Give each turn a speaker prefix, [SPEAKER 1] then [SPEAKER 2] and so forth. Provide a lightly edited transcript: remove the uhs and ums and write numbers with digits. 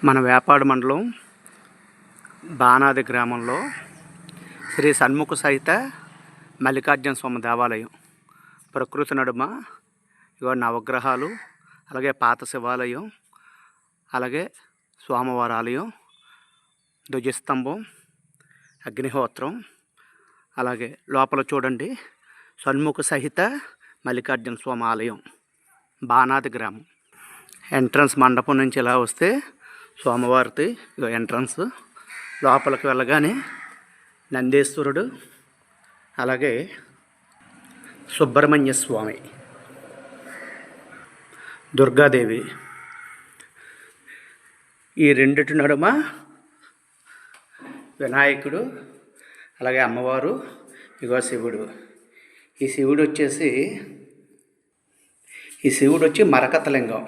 [SPEAKER 1] మన వేపాడు మండలం బానాది గ్రామంలో శ్రీ షణ్ముఖ సహిత మల్లికార్జున స్వామి దేవాలయం. ప్రకృతి నడుమ ఇగో నవగ్రహాలు, అలాగే పాత శివాలయం, అలాగే స్వామివారి ఆలయం, ధ్వజస్తంభం, అగ్నిహోత్రం, అలాగే లోపల చూడండి షణ్ముఖ సహిత మల్లికార్జున స్వామి ఆలయం, బానాది గ్రామం. ఎంట్రన్స్ మండపం నుంచి ఇలా వస్తే స్వామివారిది ఎంట్రన్స్. లోపలికి వెళ్ళగానే నందీశ్వరుడు, అలాగే సుబ్రహ్మణ్య స్వామి, దుర్గాదేవి, ఈ రెండిటి నడుమ వినాయకుడు, అలాగే అమ్మవారు, ఇగో శివుడు. ఈ శివుడు వచ్చి మరకత లింగం.